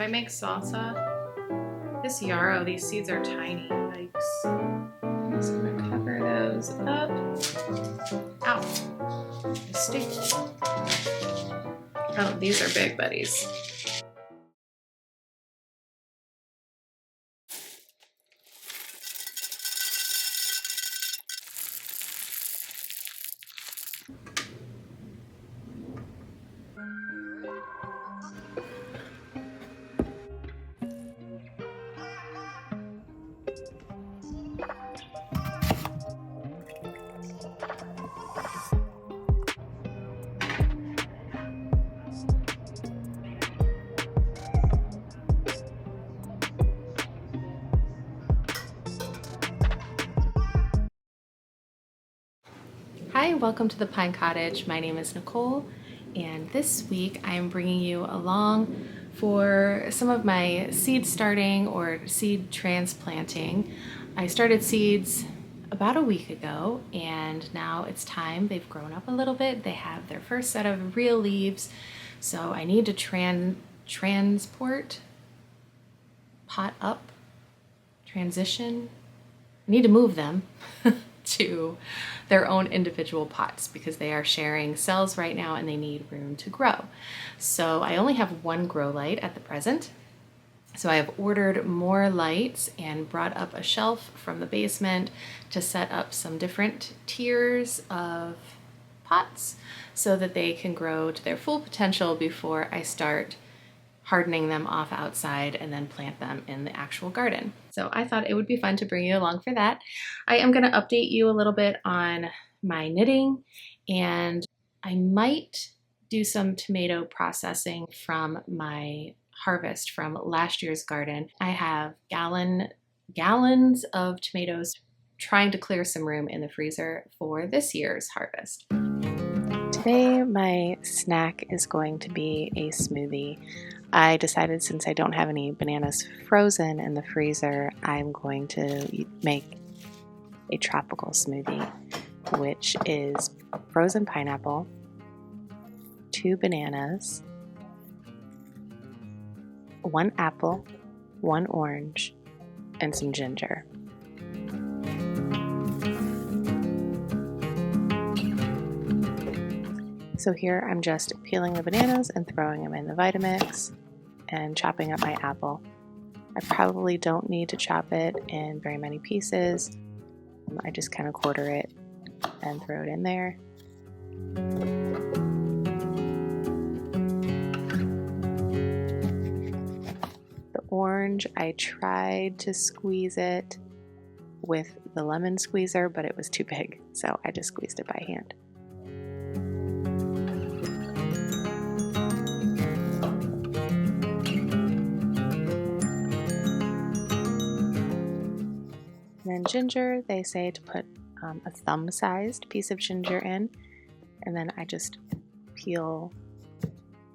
if I make salsa, this yarrow, these seeds are tiny. Yikes. I'm just gonna cover those up. Ow, mistake. Oh, these are big buddies. Hi, welcome to the Pine Cottage. My name is Nicole, and this week I am bringing you along for some of my seed starting or seed transplanting. I started seeds about a week ago, and now it's time. They've grown up a little bit. They have their first set of real leaves, so I need to transport, pot up, transition. I need to move them to their own individual pots because they are sharing cells right now and they need room to grow. So I only have one grow light at the present. So I have ordered more lights and brought up a shelf from the basement to set up some different tiers of pots so that they can grow to their full potential before I start hardening them off outside and then plant them in the actual garden. So I thought it would be fun to bring you along for that. I am going to update you a little bit on my knitting, and I might do some tomato processing from my harvest from last year's garden. I have gallons of tomatoes trying to clear some room in the freezer for this year's harvest. Today my snack is going to be a smoothie. I decided since I don't have any bananas frozen in the freezer, I'm going to make a tropical smoothie, which is frozen pineapple, 2 bananas, 1 apple, 1 orange, and some ginger. So here I'm just peeling the bananas and throwing them in the Vitamix and chopping up my apple. I probably don't need to chop it in very many pieces. I just kind of quarter it and throw it in there. The orange, I tried to squeeze it with the lemon squeezer, but it was too big, so I just squeezed it by hand. And then ginger, they say to put a thumb-sized piece of ginger in, and then I just peel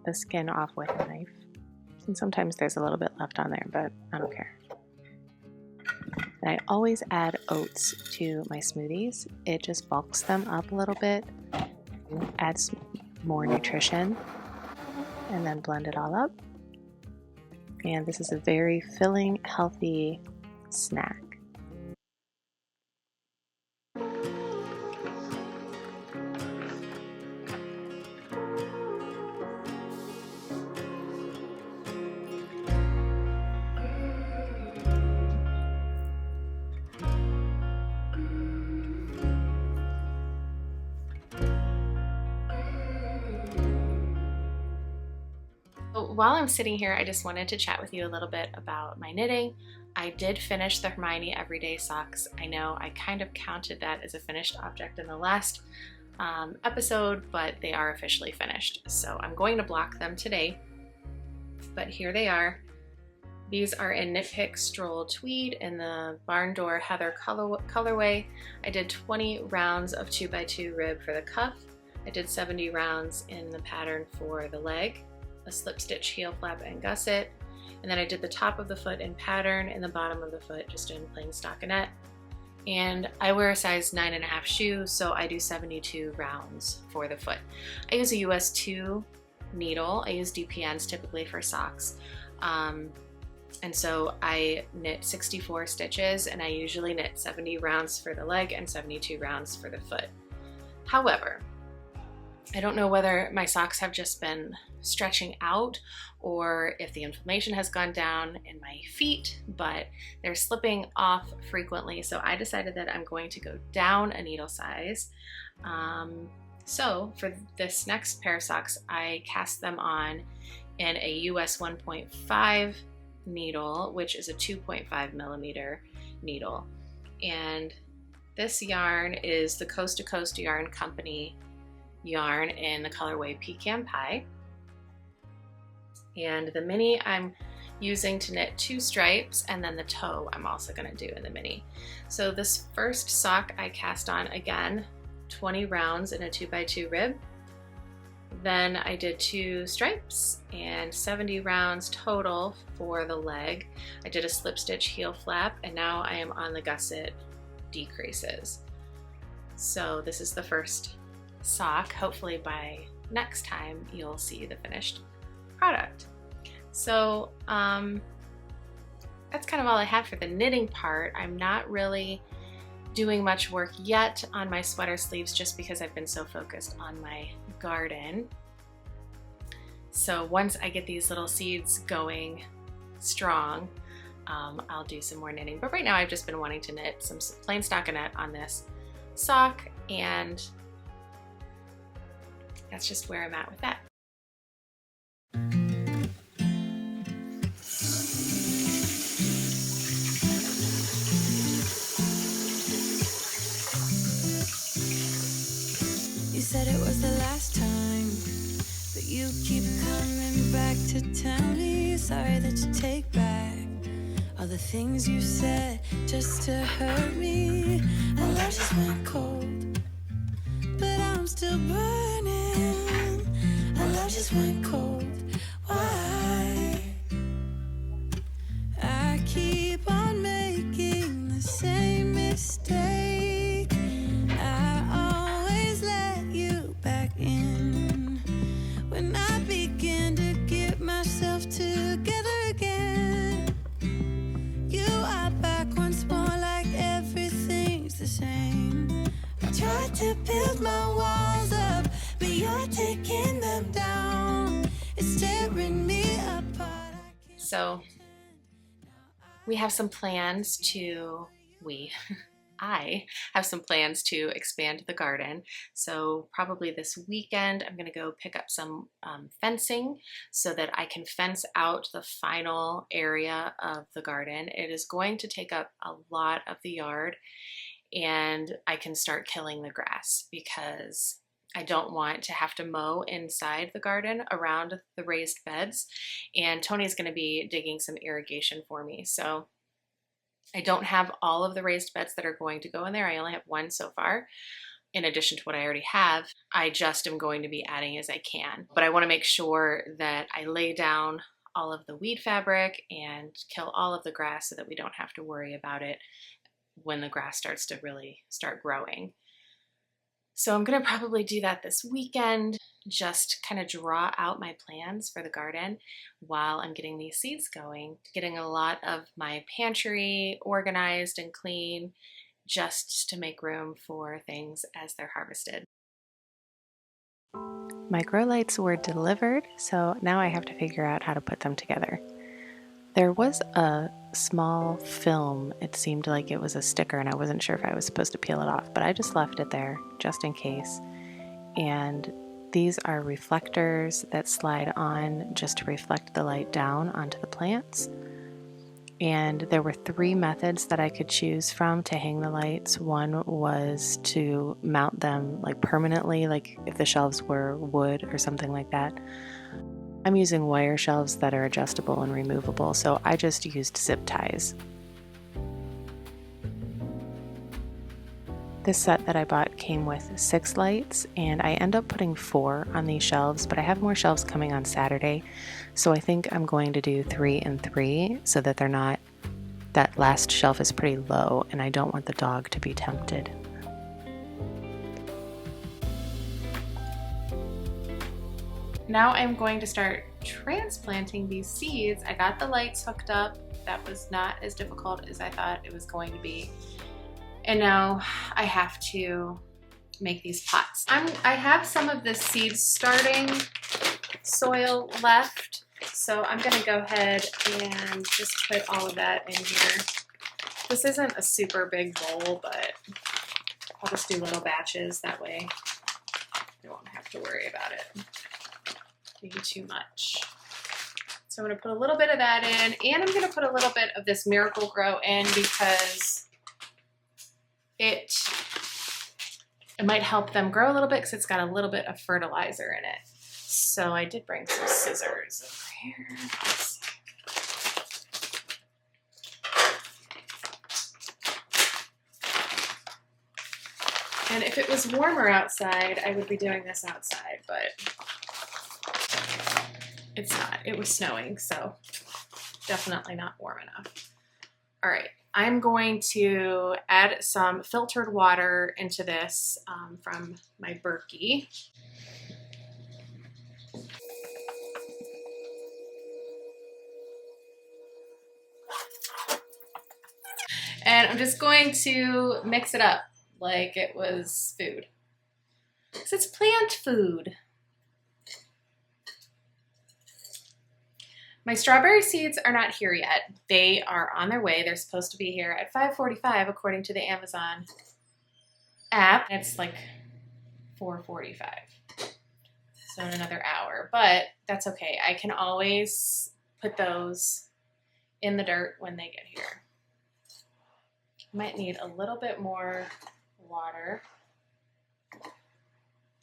the skin off with a knife. And sometimes there's a little bit left on there, but I don't care. And I always add oats to my smoothies. It just bulks them up a little bit, adds more nutrition, and then blend it all up. And this is a very filling, healthy snack. While I'm sitting here, I just wanted to chat with you a little bit about my knitting. I did finish the Hermione Everyday Socks. I know I kind of counted that as a finished object in the last episode, but they are officially finished. So I'm going to block them today, but here they are. These are in Knit Pick Stroll Tweed in the Barn Door Heather colorway. I did 20 rounds of 2x2 rib for the cuff. I did 70 rounds in the pattern for the leg, a slip stitch heel flap and gusset, and then I did the top of the foot in pattern and the bottom of the foot just in plain stockinette. And I wear a size 9.5 shoe, so I do 72 rounds for the foot. I use a US 2 needle. I use DPNs typically for socks. And so I knit 64 stitches, and I usually knit 70 rounds for the leg and 72 rounds for the foot. However, I don't know whether my socks have just been stretching out or if the inflammation has gone down in my feet, but they're slipping off frequently. So I decided that I'm going to go down a needle size. So for this next pair of socks, I cast them on in a US 1.5 needle, which is a 2.5 millimeter needle. And this yarn is the Coast to Coast Yarn Company yarn in the colorway Pecan Pie. And the mini I'm using to knit 2 stripes, and then the toe I'm also going to do in the mini. So this first sock I cast on, again, 20 rounds in a 2x2 rib. Then I did 2 stripes and 70 rounds total for the leg. I did a slip stitch heel flap, and now I am on the gusset decreases. So this is the first sock. Hopefully by next time you'll see the finished product. So that's kind of all I have for the knitting part. I'm not really doing much work yet on my sweater sleeves just because I've been so focused on my garden. So once I get these little seeds going strong, I'll do some more knitting. But right now I've just been wanting to knit some plain stockinette on this sock, and that's just where I'm at with that. You said it was the last time, but you keep coming back to tell me sorry that you take back all the things you said just to hurt me. Our love just went cold, but I'm still burning. Our love just went cold. Why? I keep on making the same mistake. I always let you back in when I begin to get myself together again. You are back once more, like everything's the same. I tried to build my walls up, but you're taking them down. It's tearing me apart. So we have some plans to, I have some plans to expand the garden. So probably this weekend I'm going to go pick up some fencing so that I can fence out the final area of the garden. It is going to take up a lot of the yard, and I can start killing the grass because I don't want to have to mow inside the garden around the raised beds. And Tony's going to be digging some irrigation for me. So I don't have all of the raised beds that are going to go in there. I only have one so far, in addition to what I already have. I just am going to be adding as I can. But I want to make sure that I lay down all of the weed fabric and kill all of the grass so that we don't have to worry about it when the grass starts to really start growing. So I'm going to probably do that this weekend, just kind of draw out my plans for the garden while I'm getting these seeds going, getting a lot of my pantry organized and clean just to make room for things as they're harvested. My grow lights were delivered, so now I have to figure out how to put them together. There was a small film. It seemed like it was a sticker, and I wasn't sure if I was supposed to peel it off, but I just left it there just in case. And these are reflectors that slide on just to reflect the light down onto the plants. And there were 3 methods that I could choose from to hang the lights. One was to mount them like permanently, like if the shelves were wood or something like that. I'm using wire shelves that are adjustable and removable, so I just used zip ties. This set that I bought came with 6 lights, and I end up putting 4 on these shelves, but I have more shelves coming on Saturday, so I think I'm going to do 3 and 3 so that they're not, that last shelf is pretty low, and I don't want the dog to be tempted. Now I'm going to start transplanting these seeds. I got the lights hooked up. That was not as difficult as I thought it was going to be. And now I have to make these pots. I have some of this seed starting soil left, so I'm gonna go ahead and just put all of that in here. This isn't a super big bowl, but I'll just do little batches. That way I won't have to worry about it being too much. So I'm gonna put a little bit of that in, and I'm gonna put a little bit of this Miracle Grow in because it might help them grow a little bit because it's got a little bit of fertilizer in it. So I did bring some scissors over here. Let's see. And if it was warmer outside, I would be doing this outside, but it's not. It was snowing, so definitely not warm enough. All right, I'm going to add some filtered water into this from my Berkey. And I'm just going to mix it up like it was food. Because it's plant food. My strawberry seeds are not here yet. They are on their way. They're supposed to be here at 5:45 according to the Amazon app. It's like 4:45. So in another hour, but that's okay. I can always put those in the dirt when they get here. Might need a little bit more water.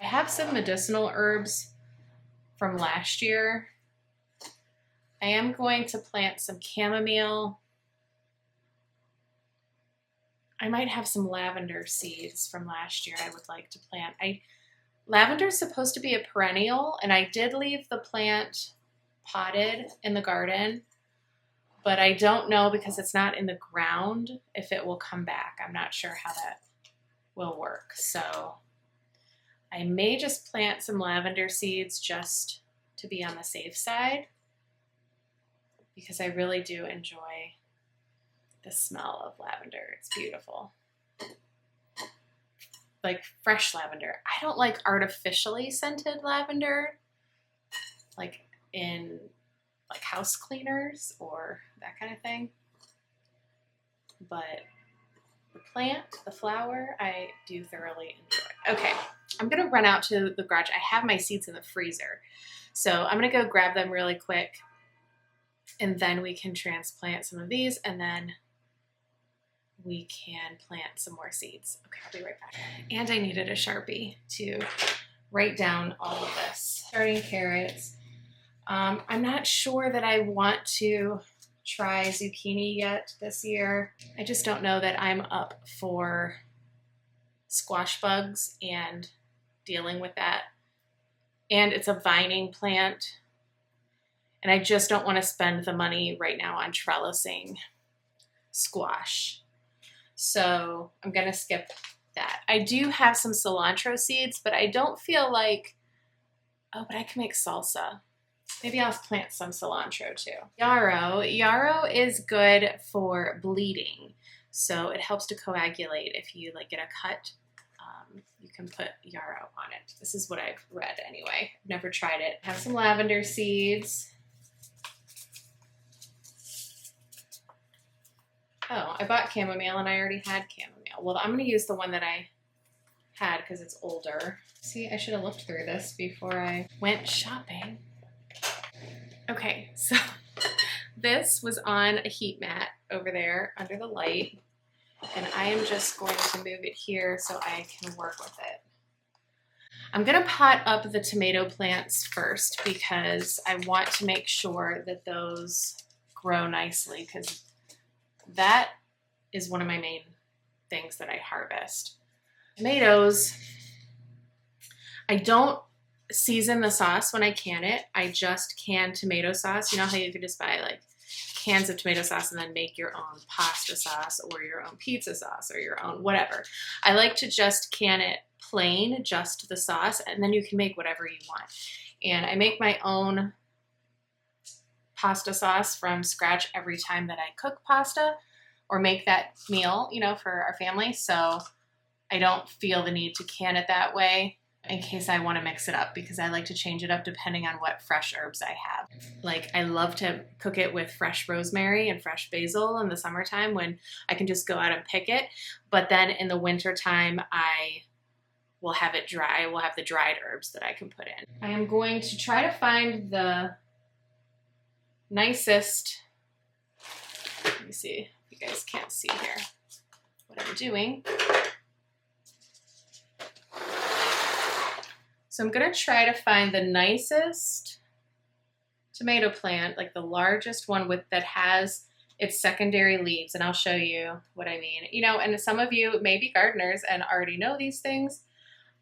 I have some medicinal herbs from last year. I am going to plant some chamomile. I might have some lavender seeds from last year I would like to plant. Lavender is supposed to be a perennial, and I did leave the plant potted in the garden, but I don't know because it's not in the ground if it will come back. I'm not sure how that will work. So I may just plant some lavender seeds just to be on the safe side because I really do enjoy the smell of lavender. It's beautiful. Like fresh lavender. I don't like artificially scented lavender, like in like house cleaners or that kind of thing. But the plant, the flower, I do thoroughly enjoy. Okay, I'm gonna run out to the garage. I have my seeds in the freezer. So I'm gonna go grab them really quick and then we can transplant some of these and then we can plant some more seeds. Okay, I'll be right back. And I needed a Sharpie to write down all of this. Starting carrots. I'm not sure that I want to try zucchini yet this year. I just don't know that I'm up for squash bugs and dealing with that. And it's a vining plant. And I just don't want to spend the money right now on trellising squash. So I'm going to skip that. I do have some cilantro seeds, but I don't feel like, oh, but I can make salsa. Maybe I'll plant some cilantro too. Yarrow is good for bleeding. So it helps to coagulate if you like get a cut. You can put yarrow on it. This is what I've read anyway. I've never tried it. I have some lavender seeds. Oh, I bought chamomile and I already had chamomile. Well, I'm going to use the one that I had because it's older. See, I should have looked through this before I went shopping. Okay, so this was on a heat mat over there under the light, and I am just going to move it here so I can work with it. I'm going to pot up the tomato plants first because I want to make sure that those grow nicely because that is one of my main things that I harvest. Tomatoes, I don't season the sauce when I can it. I just can tomato sauce. You know how you could just buy like cans of tomato sauce and then make your own pasta sauce or your own pizza sauce or your own whatever. I like to just can it plain, just the sauce, and then you can make whatever you want. And I make my own pasta sauce from scratch every time that I cook pasta or make that meal, you know, for our family. So I don't feel the need to can it that way in case I want to mix it up, because I like to change it up depending on what fresh herbs I have. Like, I love to cook it with fresh rosemary and fresh basil in the summertime when I can just go out and pick it. But then in the wintertime, I will have it dry. We'll have the dried herbs that I can put in. I am going to try to find the nicest, let me see if you guys can't see here what I'm doing. So I'm gonna try to find the nicest tomato plant, like the largest one with that has its secondary leaves, and I'll show you what I mean. You know, and some of you may be gardeners and already know these things.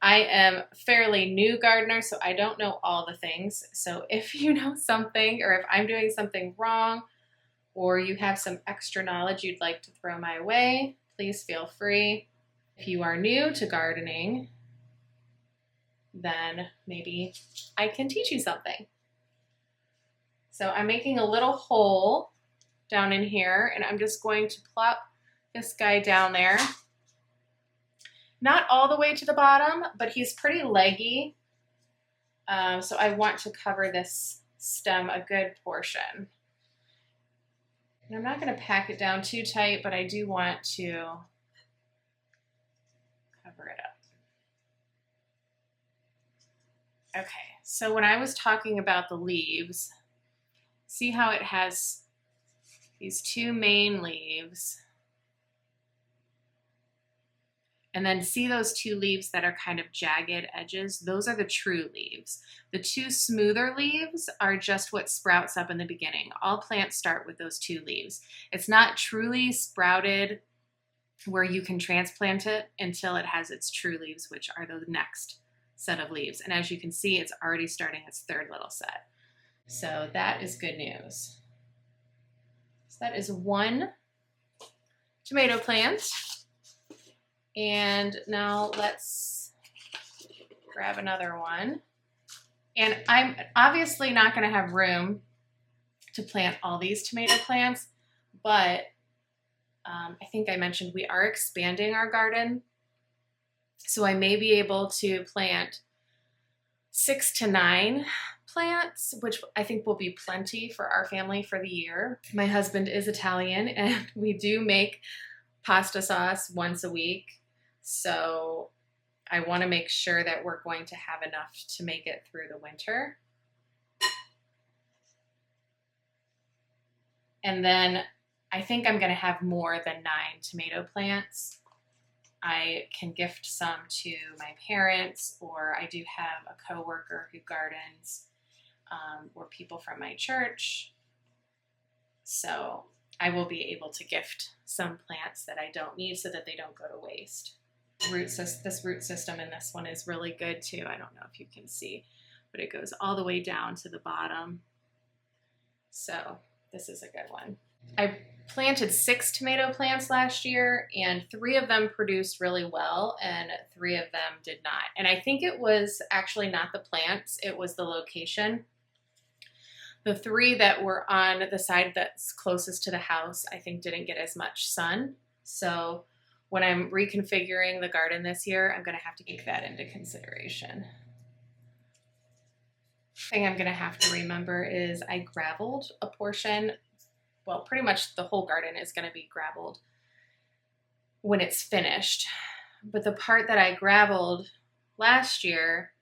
I am fairly new gardener, so I don't know all the things. So if you know something, or if I'm doing something wrong, or you have some extra knowledge you'd like to throw my way, please feel free. If you are new to gardening, then maybe I can teach you something. So I'm making a little hole down in here, and I'm just going to plop this guy down there. Not all the way to the bottom, but he's pretty leggy. So I want to cover this stem a good portion. And I'm not going to pack it down too tight, but I do want to cover it up. Okay, so when I was talking about the leaves, see how it has these two main leaves, and then see those two leaves that are kind of jagged edges? Those are the true leaves. The two smoother leaves are just what sprouts up in the beginning. All plants start with those two leaves. It's not truly sprouted where you can transplant it until it has its true leaves, which are the next set of leaves. And as you can see, it's already starting its third little set. So that is good news. So that is one tomato plant. And now let's grab another one. And I'm obviously not going to have room to plant all these tomato plants, but I think I mentioned we are expanding our garden. So I may be able to plant 6 to 9 plants, which I think will be plenty for our family for the year. My husband is Italian, and we do make pasta sauce once a week. So I want to make sure that we're going to have enough to make it through the winter. And then I think I'm going to have more than 9 tomato plants. I can gift some to my parents, or I do have a coworker who gardens, or people from my church. So I will be able to gift some plants that I don't need so that they don't go to waste. This root system in this one is really good too. I don't know if you can see, but it goes all the way down to the bottom. So this is a good one. I planted 6 tomato plants last year, and 3 of them produced really well and 3 of them did not. And I think it was actually not the plants, it was the location. The 3 that were on the side that's closest to the house, I think didn't get as much sun. So when I'm reconfiguring the garden this year, I'm going to have to take that into consideration. Thing I'm going to have to remember is I gravelled a portion. Well, pretty much the whole garden is going to be gravelled when it's finished. But the part that I gravelled last year,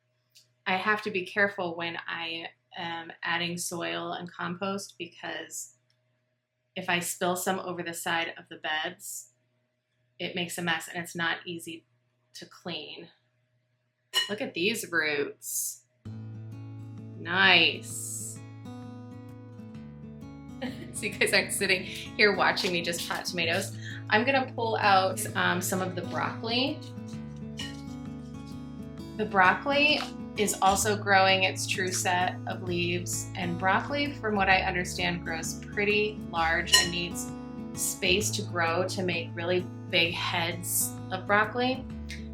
I have to be careful when I am adding soil and compost, because if I spill some over the side of the beds, it makes a mess and it's not easy to clean. Look at these roots. Nice. So you guys aren't sitting here watching me just pot tomatoes. I'm gonna pull out some of the broccoli. The broccoli is also growing its true set of leaves, and broccoli, from what I understand, grows pretty large and needs space to grow to make really big heads of broccoli.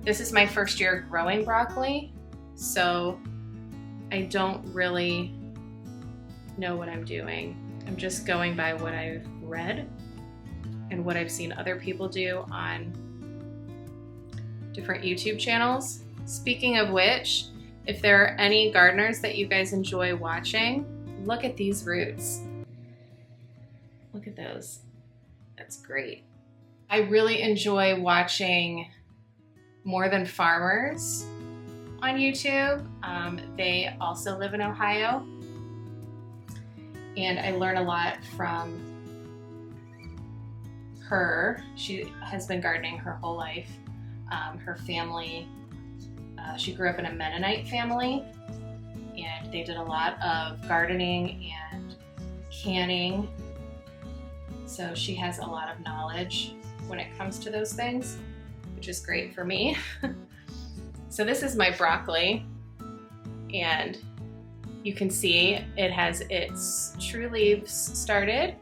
This is my first year growing broccoli, so I don't really know what I'm doing. I'm just going by what I've read and what I've seen other people do on different YouTube channels. Speaking of which, if there are any gardeners that you guys enjoy watching, look at these roots. Look at those. That's great. I really enjoy watching More Than Farmers on YouTube. They also live in Ohio, and I learn a lot from her. She has been gardening her whole life. Her family, she grew up in a Mennonite family, and they did a lot of gardening and canning. So she has a lot of knowledge when it comes to those things, which is great for me. So this is my broccoli, and you can see it has its true leaves started.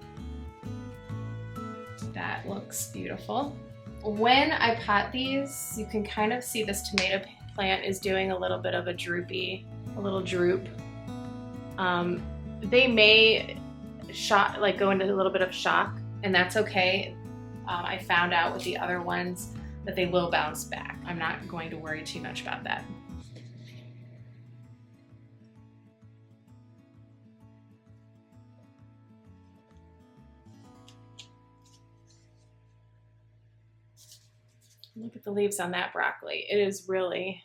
That looks beautiful. When I pot these, you can kind of see this tomato plant is doing a little bit of a little droop. They may go into a little bit of shock, and that's okay. I found out with the other ones that they will bounce back. I'm not going to worry too much about that. Look at the leaves on that broccoli. It is really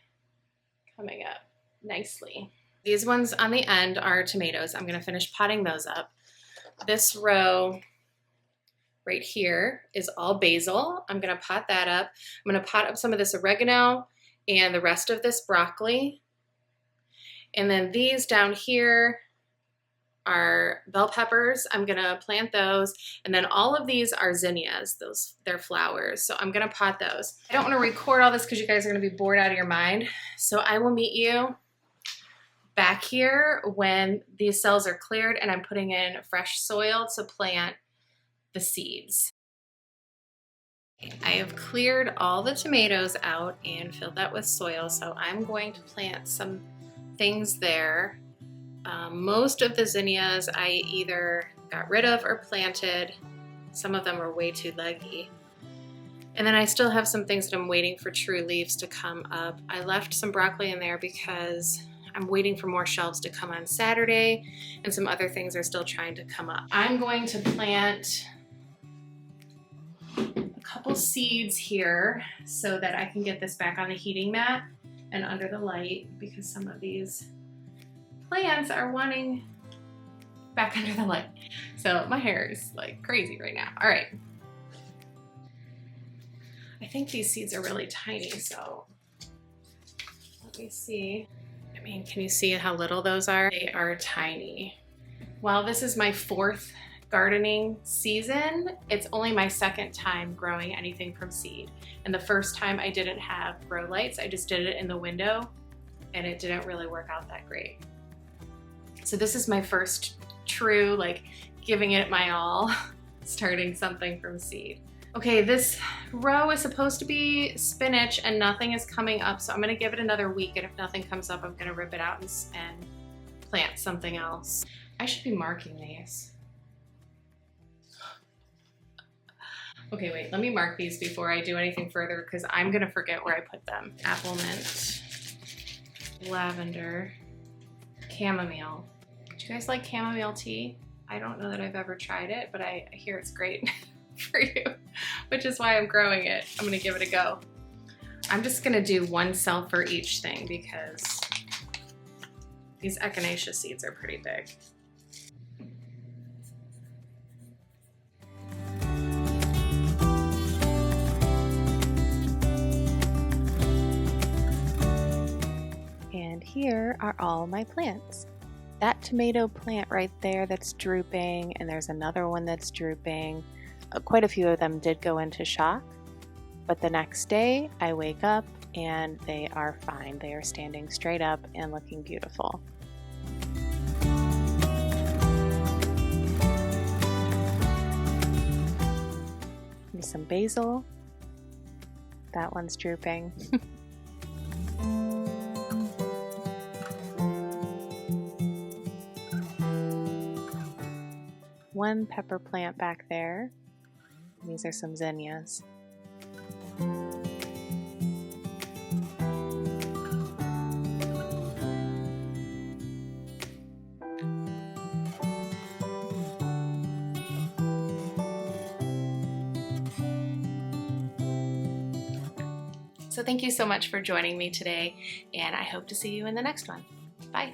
coming up nicely. These ones on the end are tomatoes. I'm gonna finish potting those up. This row right here is all basil. I'm gonna pot that up. I'm gonna pot up some of this oregano and the rest of this broccoli. And then these down here are bell peppers. I'm gonna plant those. And then all of these are zinnias, they're flowers. So I'm gonna pot those. I don't wanna record all this because you guys are gonna be bored out of your mind. So I will meet you back here when these cells are cleared and I'm putting in fresh soil to plant the seeds. I have cleared all the tomatoes out and filled that with soil, so I'm going to plant some things there. Most of the zinnias I either got rid of or planted. Some of them are way too leggy. And then I still have some things that I'm waiting for true leaves to come up. I left some broccoli in there because I'm waiting for more shelves to come on Saturday, and some other things are still trying to come up. I'm going to plant a couple seeds here so that I can get this back on the heating mat and under the light, because some of these plants are wanting back under the light. So my hair is like crazy right now. All right. I think these seeds are really tiny, so let me see. I mean, can you see how little those are? They are tiny. While this is my 4th gardening season, it's only my 2nd time growing anything from seed. And the first time I didn't have grow lights, I just did it in the window, and it didn't really work out that great. So this is my first true, like, giving it my all, starting something from seed. Okay, this row is supposed to be spinach and nothing is coming up, so I'm gonna give it another week, and if nothing comes up, I'm gonna rip it out and plant something else. I should be marking these. Okay, wait, let me mark these before I do anything further, because I'm gonna forget where I put them. Apple mint, lavender, chamomile. Do you guys like chamomile tea? I don't know that I've ever tried it, but I hear it's great for you, which is why I'm growing it. I'm gonna give it a go. I'm just gonna do one cell for each thing because these echinacea seeds are pretty big. And here are all my plants. That tomato plant right there that's drooping, and there's another one that's drooping. Quite a few of them did go into shock, but the next day I wake up and they are fine. They are standing straight up and looking beautiful. And some basil. That one's drooping. one pepper plant back there. These are some zinnias. So thank you so much for joining me today, and I hope to see you in the next one. Bye.